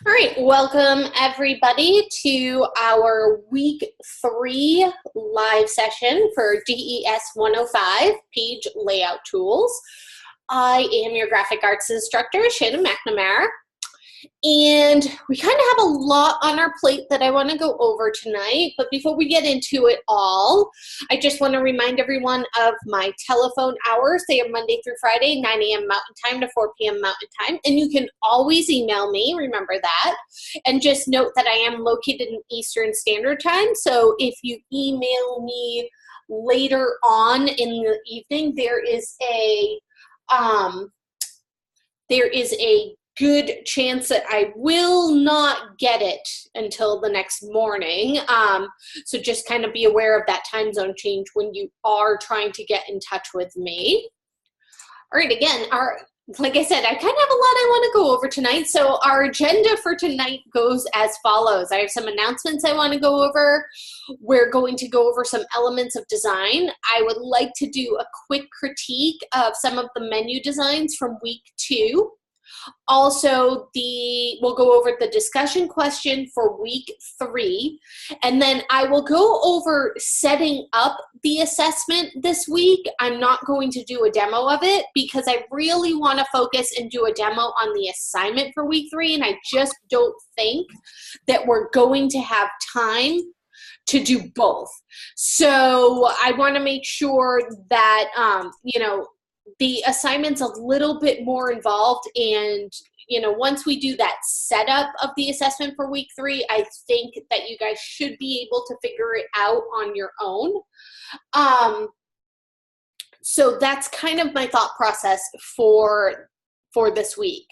All right, welcome everybody to our week 3 live session for DES 105 Page Layout Tools. I am your graphic arts instructor, Shannon McNamara. And we kind of have a lot on our plate that I want to go over tonight. But before we get into it all, I just want to remind everyone of my telephone hours. They are Monday through Friday, 9 a.m. Mountain Time to 4 p.m. Mountain Time. And you can always email me, remember that. And just note that I am located in Eastern Standard Time. So if you email me later on in the evening, there is a good chance that I will not get it until the next morning. So just kind of be aware of that time zone change when you are trying to get in touch with me. All right, again, like I said, I kind of have a lot I want to go over tonight. So our agenda for tonight goes as follows. I have some announcements I want to go over. We're going to go over some elements of design. I would like to do a quick critique of some of the menu designs from week 2. Also, we'll go over the discussion question for week 3, and then I will go over setting up the assessment this week. I'm not going to do a demo of it because I really want to focus and do a demo on the assignment for week 3, and I just don't think that we're going to have time to do both. So I want to make sure that, the assignment's a little bit more involved, and once we do that setup of the assessment for week 3, I think that you guys should be able to figure it out on your own. So that's kind of my thought process for this week.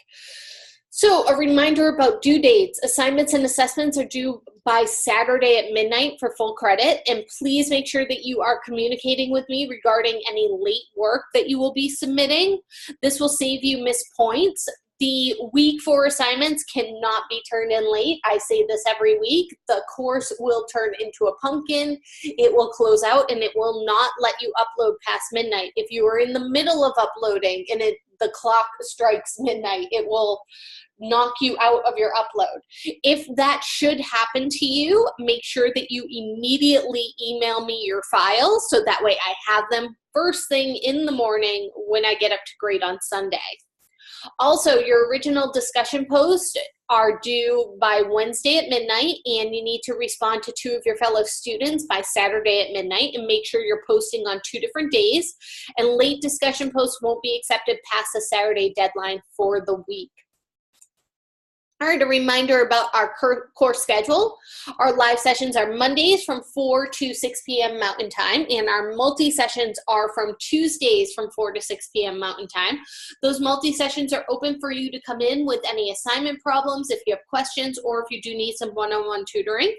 So a reminder about due dates. Assignments and assessments are due by Saturday at midnight for full credit. And please make sure that you are communicating with me regarding any late work that you will be submitting. This will save you missed points. The week 4 assignments cannot be turned in late. I say this every week. The course will turn into a pumpkin. It will close out and it will not let you upload past midnight. If you are in the middle of uploading and the clock strikes midnight, it will knock you out of your upload. If that should happen to you, make sure that you immediately email me your files so that way I have them first thing in the morning when I get up to grade on Sunday. Also, your original discussion posts are due by Wednesday at midnight, and you need to respond to 2 of your fellow students by Saturday at midnight, and make sure you're posting on 2 different days. And late discussion posts won't be accepted past the Saturday deadline for the week. All right, a reminder about our course schedule. Our live sessions are Mondays from 4 to 6 p.m. Mountain Time, and our multi-sessions are from Tuesdays from 4 to 6 p.m. Mountain Time. Those multi-sessions are open for you to come in with any assignment problems if you have questions or if you do need some one-on-one tutoring.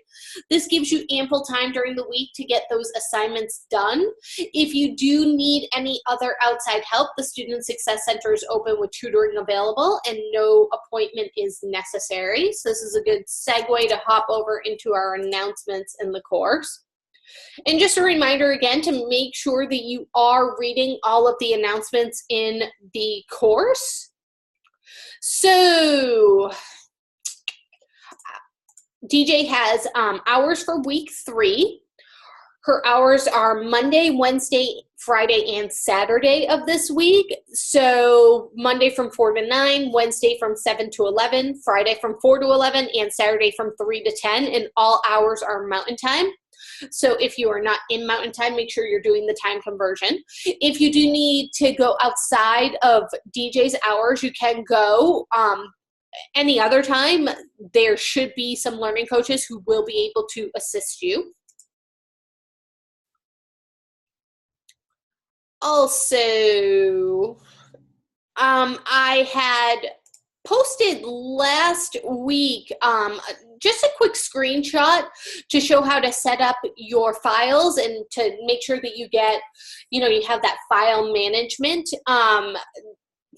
This gives you ample time during the week to get those assignments done. If you do need any other outside help, the Student Success Center is open with tutoring available and no appointment is necessary. So this is a good segue to hop over into our announcements in the course. And just a reminder again to make sure that you are reading all of the announcements in the course. So DJ has hours for week 3. Her hours are Monday, Wednesday, Friday, and Saturday of this week. So Monday from 4 to 9, Wednesday from 7 to 11, Friday from 4 to 11, and Saturday from 3 to 10, and all hours are Mountain Time. So if you are not in Mountain Time, make sure you're doing the time conversion. If you do need to go outside of DJ's hours, you can go any other time. There should be some learning coaches who will be able to assist you. Also, I had posted last week just a quick screenshot to show how to set up your files and to make sure that you get, you have that file management.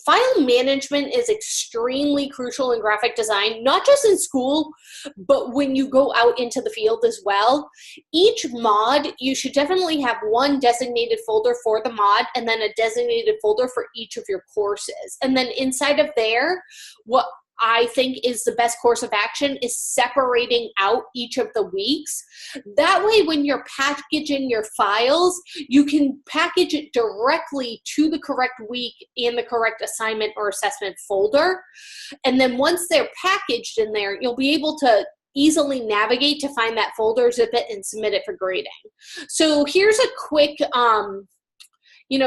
File management is extremely crucial in graphic design, not just in school, but when you go out into the field as well. Each mod, you should definitely have one designated folder for the mod and then a designated folder for each of your courses. And then inside of there, what I think is the best course of action is separating out each of the weeks. That way, when you're packaging your files, you can package it directly to the correct week in the correct assignment or assessment folder. And then once they're packaged in there, you'll be able to easily navigate to find that folder, zip it, and submit it for grading. So here's a quick,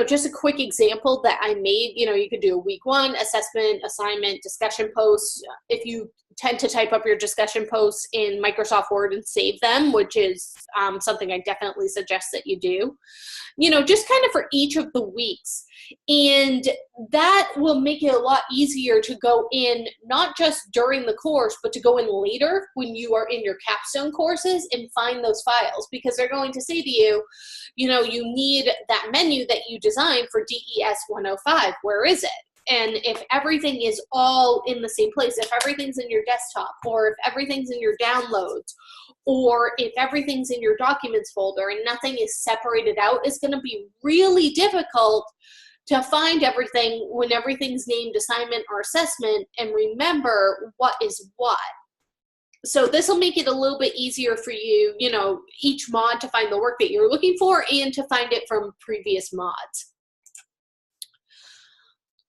just a quick example that I made. You could do a week 1 assessment, assignment, discussion posts. If you tend to type up your discussion posts in Microsoft Word and save them, which is something I definitely suggest that you do, just kind of for each of the weeks. And that will make it a lot easier to go in, not just during the course, but to go in later when you are in your capstone courses and find those files, because they're going to say to you, you need that menu that you designed for DES 105. Where is it? And if everything is all in the same place, if everything's in your desktop, or if everything's in your downloads, or if everything's in your documents folder and nothing is separated out, it's going to be really difficult to find everything when everything's named assignment or assessment and remember what is what. So this will make it a little bit easier for you, each mod to find the work that you're looking for and to find it from previous mods.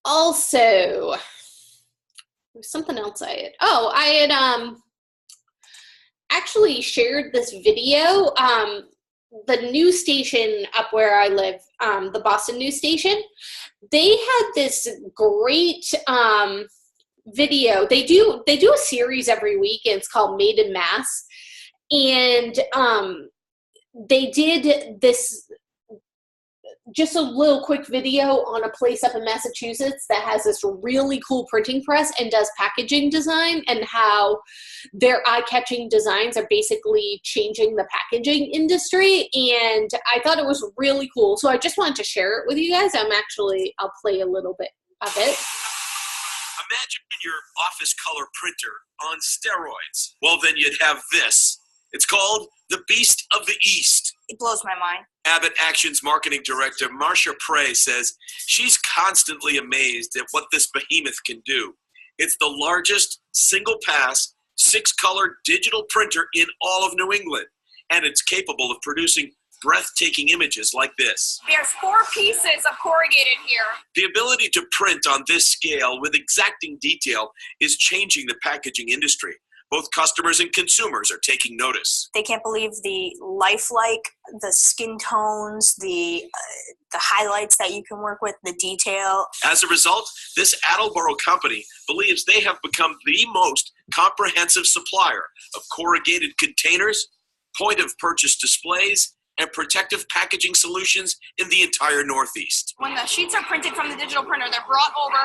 Also, there's something else I had actually shared this video. The news station up where I live, the Boston news station, they had this great video. They do a series every week, and it's called Made in Mass. And they did this, just a little quick video on a place up in Massachusetts that has this really cool printing press and does packaging design, and how their eye-catching designs are basically changing the packaging industry. And I thought it was really cool. So I just wanted to share it with you guys. I'll play a little bit of it. Imagine your office color printer on steroids. Well, then you'd have this. It's called the Beast of the East. It blows my mind. Abbott Action's marketing director, Marcia Prey, says she's constantly amazed at what this behemoth can do. It's the largest single-pass, 6-color digital printer in all of New England, and it's capable of producing breathtaking images like this. There's 4 pieces of corrugated here. The ability to print on this scale with exacting detail is changing the packaging industry. Both customers and consumers are taking notice. They can't believe the lifelike, the skin tones, the highlights that you can work with, the detail. As a result, this Attleboro company believes they have become the most comprehensive supplier of corrugated containers, point-of-purchase displays, and protective packaging solutions in the entire Northeast. When the sheets are printed from the digital printer, they're brought over.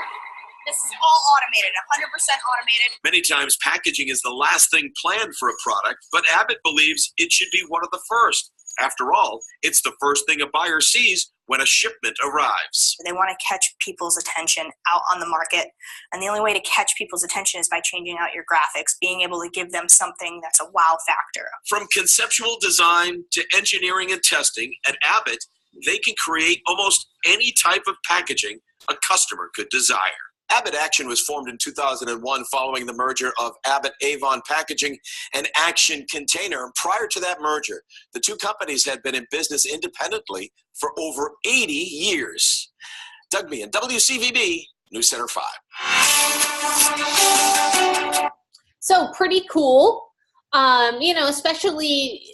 This is all automated, 100% automated. Many times packaging is the last thing planned for a product, but Abbott believes it should be one of the first. After all, it's the first thing a buyer sees when a shipment arrives. They want to catch people's attention out on the market, and the only way to catch people's attention is by changing out your graphics, being able to give them something that's a wow factor. From conceptual design to engineering and testing, at Abbott, they can create almost any type of packaging a customer could desire. Abbott Action was formed in 2001 following the merger of Abbott Avon Packaging and Action Container. Prior to that merger, the two companies had been in business independently for over 80 years. Doug Meehan, WCVB, News Center 5. So pretty cool. Especially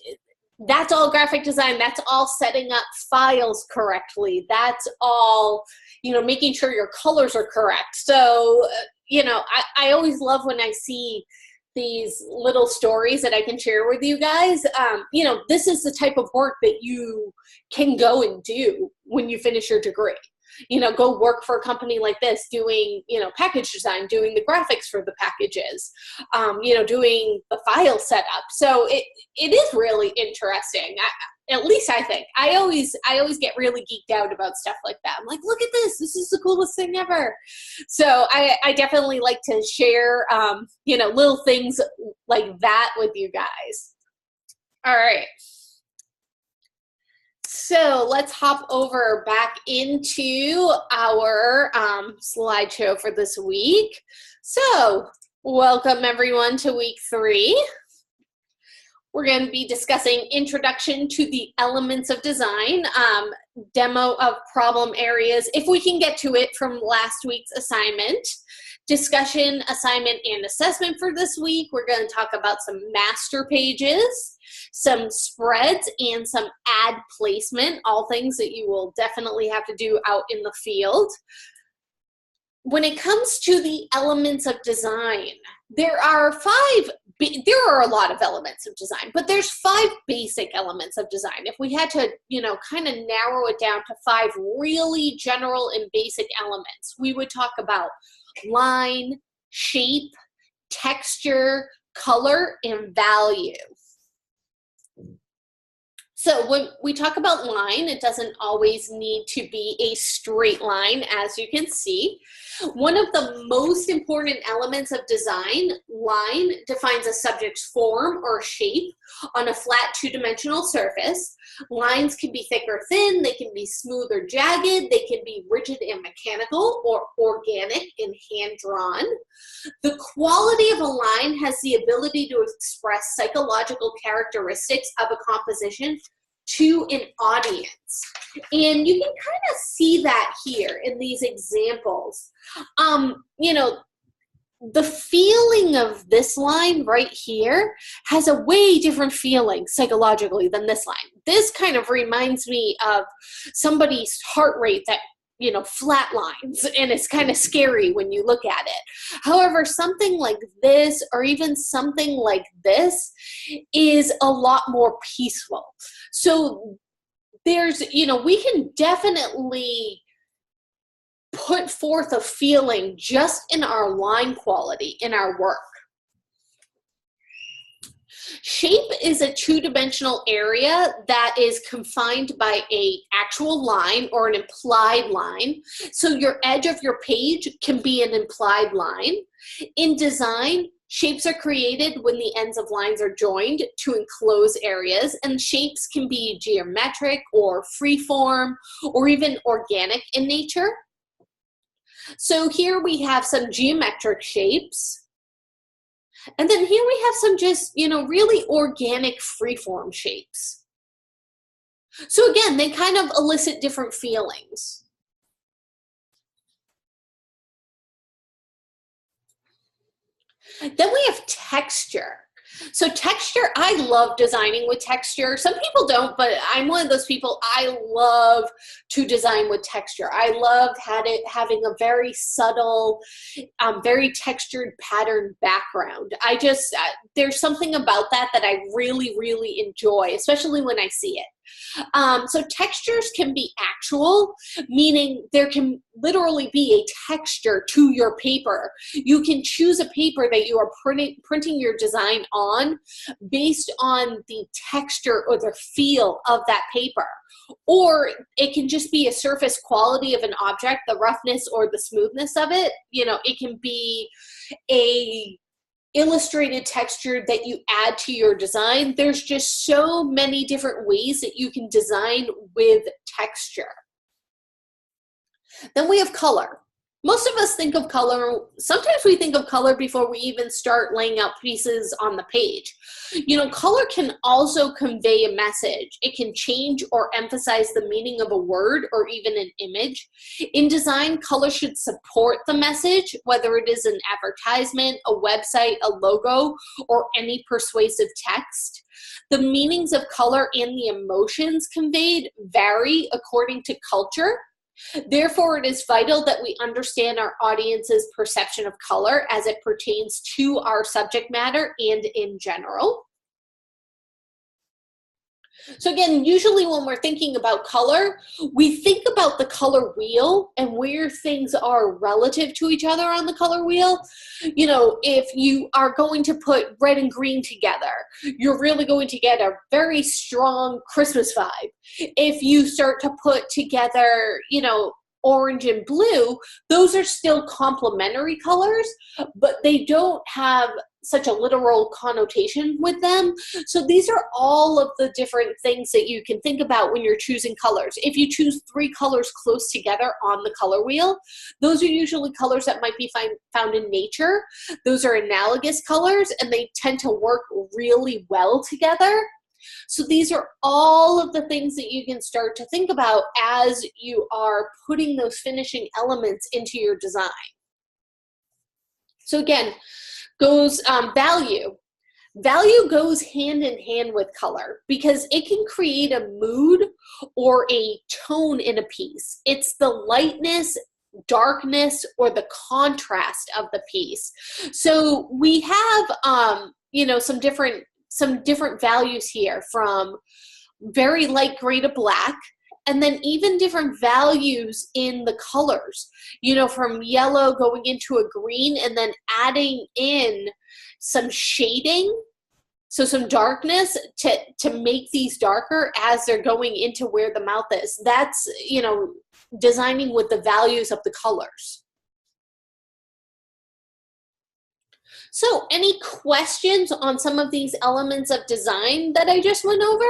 that's all graphic design. That's all setting up files correctly. That's all, making sure your colors are correct. So, I always love when I see these little stories that I can share with you guys. This is the type of work that you can go and do when you finish your degree. Go work for a company like this doing, package design, doing the graphics for the packages, doing the file setup. So it is really interesting. At least I think. I always get really geeked out about stuff like that. I'm like, look at this. This is the coolest thing ever. So I definitely like to share, little things like that with you guys. All right. So let's hop over back into our slideshow for this week. So Welcome everyone to week 3. We're going to be discussing introduction to the elements of design, demo of problem areas, if we can get to it from last week's assignment, discussion, assignment, and assessment for this week. We're going to talk about some master pages, some spreads, and some ad placement, all things that you will definitely have to do out in the field. When it comes to the elements of design, there are a lot of elements of design, but there's 5 basic elements of design. If we had to, kind of narrow it down to 5 really general and basic elements, we would talk about line, shape, texture, color, and value. So when we talk about line, it doesn't always need to be a straight line, as you can see. One of the most important elements of design, line, defines a subject's form or shape on a flat 2-dimensional surface. Lines can be thick or thin, they can be smooth or jagged, they can be rigid and mechanical, or organic and hand-drawn. The quality of a line has the ability to express psychological characteristics of a composition to an audience. And you can kind of see that here in these examples. The feeling of this line right here has a way different feeling psychologically than this line. This kind of reminds me of somebody's heart rate that flatlines, and it's kind of scary when you look at it. However, something like this, or even something like this, is a lot more peaceful. So there's, we can definitely put forth a feeling just in our line quality in our work. Shape is a 2-dimensional area that is confined by an actual line or an implied line. So your edge of your page can be an implied line. In design, shapes are created when the ends of lines are joined to enclose areas, and shapes can be geometric or freeform or even organic in nature. So here we have some geometric shapes. And then here we have some just, really organic freeform shapes. So again, they kind of elicit different feelings. Then we have texture. So texture, I love designing with texture. Some people don't, but I'm one of those people. I love to design with texture. I love having a very subtle, very textured pattern background. There's something about that I really, really enjoy, especially when I see it. So textures can be actual, meaning there can literally be a texture to your paper. You can choose a paper that you are printing your design on based on the texture or the feel of that paper. Or it can just be a surface quality of an object, the roughness or the smoothness of it. It can be a illustrated texture that you add to your design. There's just so many different ways that you can design with texture. Then we have color. Most of us think of color, sometimes we think of color before we even start laying out pieces on the page. Color can also convey a message. It can change or emphasize the meaning of a word or even an image. In design, color should support the message, whether it is an advertisement, a website, a logo, or any persuasive text. The meanings of color and the emotions conveyed vary according to culture. Therefore, it is vital that we understand our audience's perception of color as it pertains to our subject matter and in general. So again, usually when we're thinking about color, we think about the color wheel and where things are relative to each other on the color wheel. If you are going to put red and green together, you're really going to get a very strong Christmas vibe. If you start to put together, orange and blue, those are still complementary colors, but they don't have such a literal connotation with them. So these are all of the different things that you can think about when you're choosing colors. If you choose 3 colors close together on the color wheel, those are usually colors that might be found in nature. Those are analogous colors, and they tend to work really well together. So these are all of the things that you can start to think about as you are putting those finishing elements into your design. So again, goes value. Value goes hand in hand with color because it can create a mood or a tone in a piece. It's the lightness, darkness, or the contrast of the piece. So we have, you know, some different values here, from very light gray to black, and then even different values in the colors, you know, from yellow going into a green and then adding in some shading, so some darkness to make these darker as they're going into where the mouth is. That's, you know, designing with the values of the colors. So any questions on some of these elements of design that I just went over?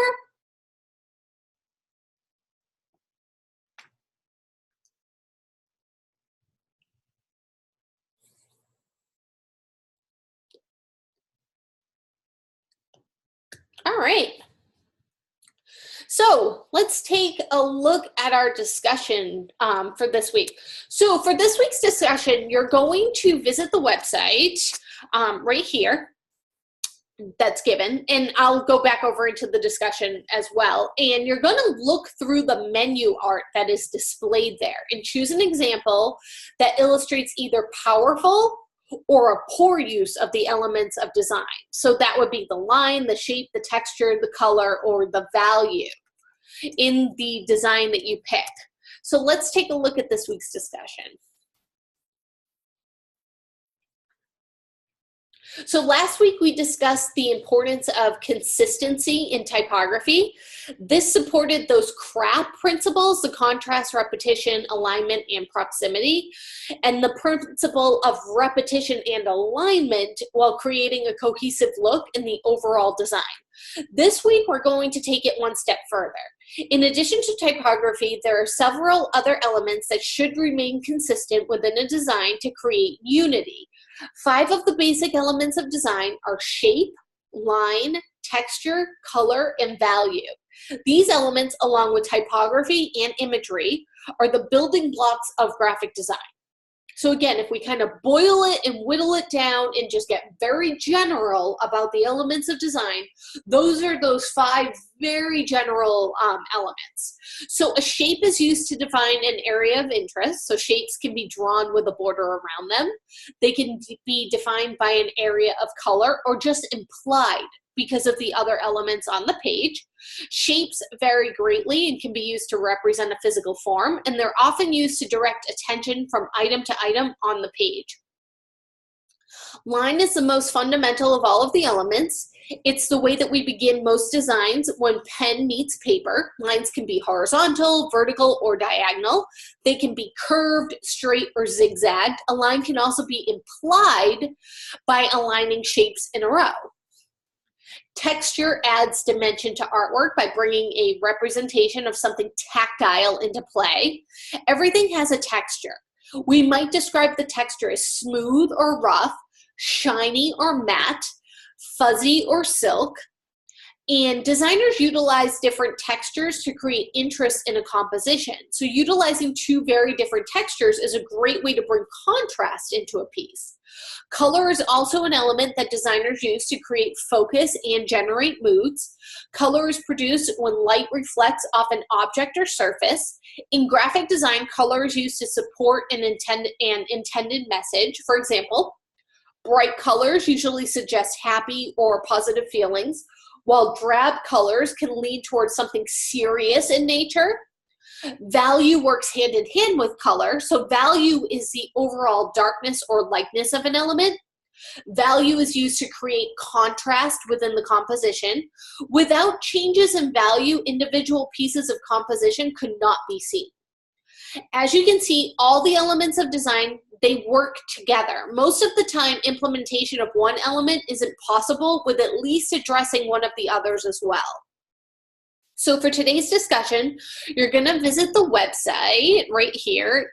All right. So let's take a look at our discussion for this week. So for this week's discussion, you're going to visit the website right here that's given, and I'll go back over into the discussion as well. And you're going to look through the menu art that is displayed there and choose an example that illustrates either powerful or a poor use of the elements of design. So that would be the line, the shape, the texture, the color, or the value in the design that you pick. So let's take a look at this week's discussion. So last week we discussed the importance of consistency in typography. This supported those CRAP principles, the contrast, repetition, alignment, and proximity, and the principle of repetition and alignment while creating a cohesive look in the overall design. This week we're going to take it one step further. In addition to typography, there are several other elements that should remain consistent within a design to create unity. 5 of the basic elements of design are shape, line, texture, color, and value. These elements, along with typography and imagery, are the building blocks of graphic design. So again, if we kind of boil it and whittle it down and just get very general about the elements of design, those are those 5 very general elements. So a shape is used to define an area of interest. So shapes can be drawn with a border around them. They can be defined by an area of color or just implied because of the other elements on the page. Shapes vary greatly and can be used to represent a physical form, and they're often used to direct attention from item to item on the page. Line is the most fundamental of all of the elements. It's the way that we begin most designs when pen meets paper. Lines can be horizontal, vertical, or diagonal. They can be curved, straight, or zigzagged. A line can also be implied by aligning shapes in a row. Texture adds dimension to artwork by bringing a representation of something tactile into play. Everything has a texture. We might describe the texture as smooth or rough, shiny or matte, fuzzy or silk. And designers utilize different textures to create interest in a composition. So utilizing 2 very different textures is a great way to bring contrast into a piece. Color is also an element that designers use to create focus and generate moods. Color is produced when light reflects off an object or surface. In graphic design, color is used to support an intended message. For example, bright colors usually suggest happy or positive feelings, while drab colors can lead towards something serious in nature. Value works hand in hand with color. So value is the overall darkness or lightness of an element. Value is used to create contrast within the composition. Without changes in value, individual pieces of composition could not be seen. As you can see, all the elements of design they work together. Most of the time, implementation of one element isn't possible with at least addressing one of the others as well. So for today's discussion, you're going to visit the website right here,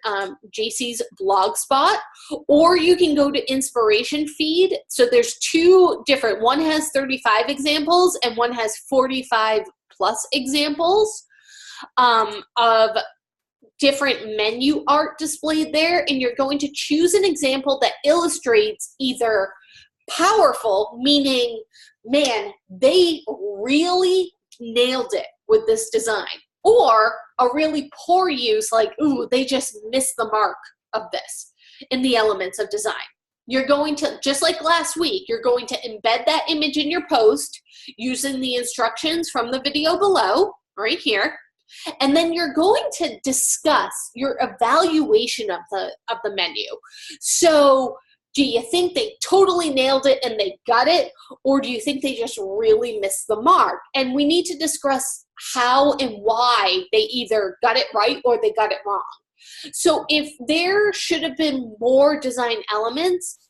JC's blog spot, or you can go to Inspiration Feed. So there's two different, one has 35 examples and one has 45 plus examples of different menu art displayed there, and you're going to choose an example that illustrates either powerful, meaning, man, they really nailed it with this design, or a really poor use, like, ooh, they just missed the mark of this in the elements of design. You're going to, just like last week, you're going to embed that image in your post using the instructions from the video below, right here. And then you're going to discuss your evaluation of the menu. So do you think they totally nailed it and they got it? Or do you think they just really missed the mark? And we need to discuss how and why they either got it right or they got it wrong. So if there should have been more design elements,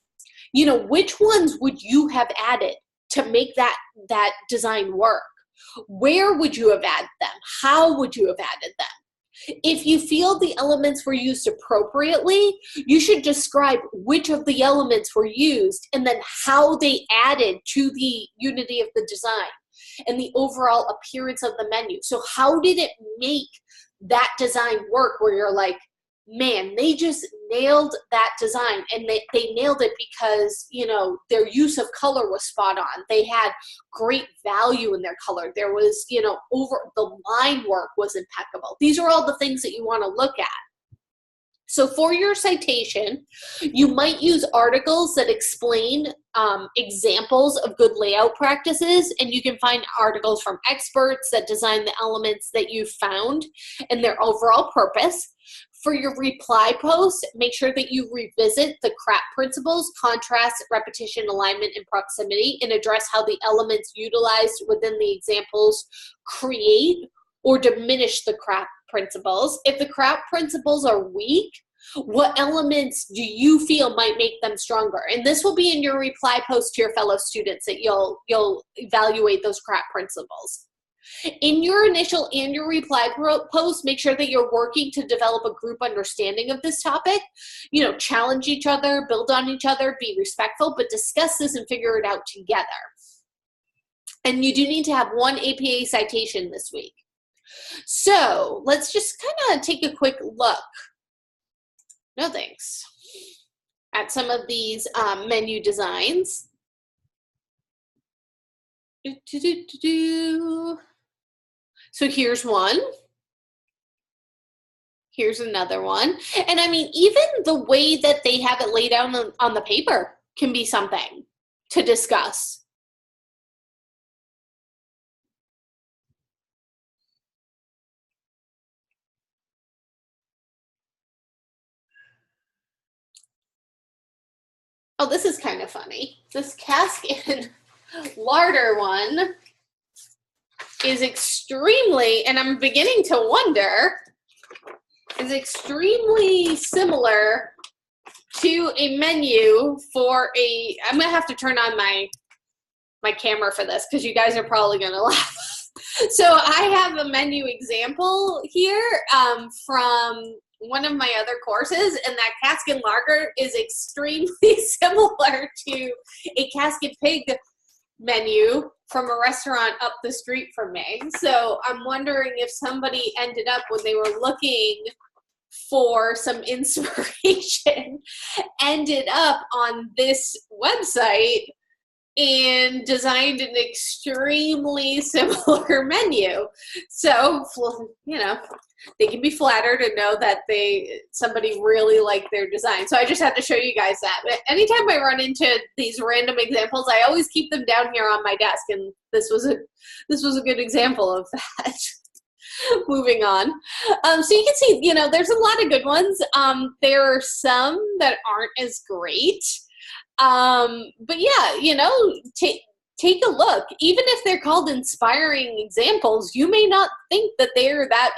you know, which ones would you have added to make that design work? Where would you have added them? How would you have added them? If you feel the elements were used appropriately, you should describe which of the elements were used and then how they added to the unity of the design and the overall appearance of the menu. So how did it make that design work where you're like, man, they just nailed that design, and they nailed it because, you know, their use of color was spot on. They had great value in their color. There was, you know, over the line work was impeccable. These are all the things that you want to look at. So for your citation, you might use articles that explain examples of good layout practices, and you can find articles from experts that design the elements that you found and their overall purpose. For your reply post, make sure that you revisit the CRAP principles, contrast, repetition, alignment, and proximity, and address how the elements utilized within the examples create or diminish the CRAP principles. If the CRAP principles are weak, what elements do you feel might make them stronger? And this will be in your reply post to your fellow students that you'll evaluate those CRAP principles. In your initial and your reply post, make sure that you're working to develop a group understanding of this topic. You know, challenge each other, build on each other, be respectful, but discuss this and figure it out together. And you do need to have one APA citation this week. So let's just kind of take a quick look. No thanks. At some of these menu designs. So here's one. Here's another one. And I mean, even the way that they have it laid out on the paper can be something to discuss. Oh, this is kind of funny. This cask and larder one is extremely, and I'm beginning to wonder, is extremely similar to a menu for a, I'm gonna have to turn on my camera for this because you guys are probably gonna laugh. So I have a menu example here from one of my other courses, and that cask and lager is extremely similar to a cask and pig menu from a restaurant up the street from me. So I'm wondering if somebody ended up, when they were looking for some inspiration, ended up on this website and designed an extremely similar menu. So, you know, they can be flattered and know that somebody really liked their design. So I just had to show you guys that. But anytime I run into these random examples, I always keep them down here on my desk, and this was a good example of that. Moving on. So you can see, you know, there's a lot of good ones. There are some that aren't as great. But yeah, you know, take take a look. Even if they're called inspiring examples, you may not think that they're that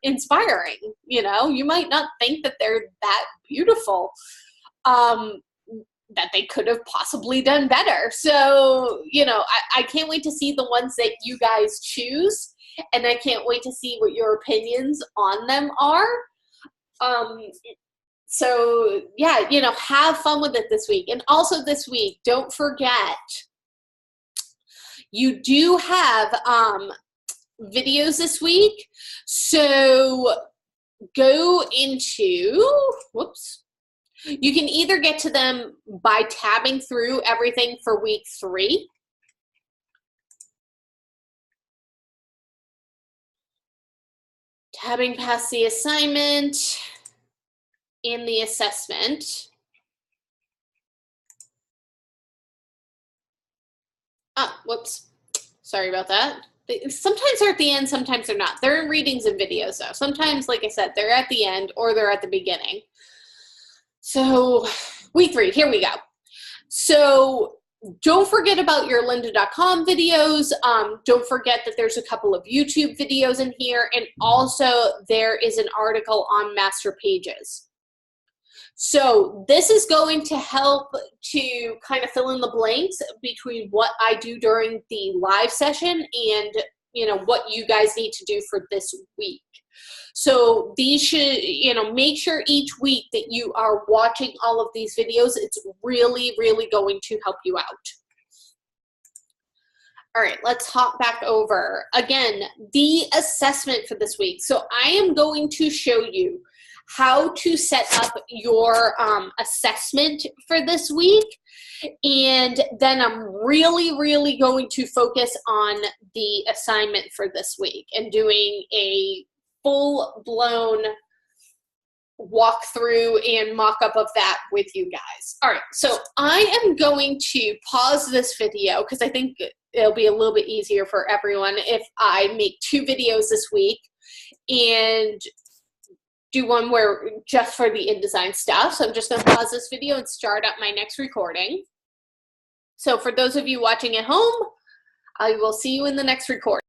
inspiring. You know, you might not think that they're that beautiful, that they could have possibly done better. So, you know, I can't wait to see the ones that you guys choose, and I can't wait to see what your opinions on them are. So yeah, you know, have fun with it this week. And also this week, don't forget, you do have videos this week. So go into, whoops. You can either get to them by tabbing through everything for week 3. Tabbing past the assignment and the assessment. Whoops. Sorry about that. Sometimes they're at the end, sometimes they're not. They're in readings and videos though. Sometimes, like I said, they're at the end or they're at the beginning. So week 3, here we go. So don't forget about your lynda.com videos. Don't forget that there's a couple of YouTube videos in here. And also there is an article on master pages. So this is going to help to kind of fill in the blanks between what I do during the live session and, you know, what you guys need to do for this week. So these should, you know, make sure each week that you are watching all of these videos. It's really, really going to help you out. All right, let's hop back over. Again, the assessment for this week. So I am going to show you how to set up your assessment for this week. And then I'm really, really going to focus on the assignment for this week and doing a full-blown walkthrough and mock-up of that with you guys. All right, so I am going to pause this video because I think it'll be a little bit easier for everyone if I make 2 videos this week and do one where just for the InDesign stuff. So I'm just going to pause this video and start up my next recording. So for those of you watching at home, I will see you in the next recording.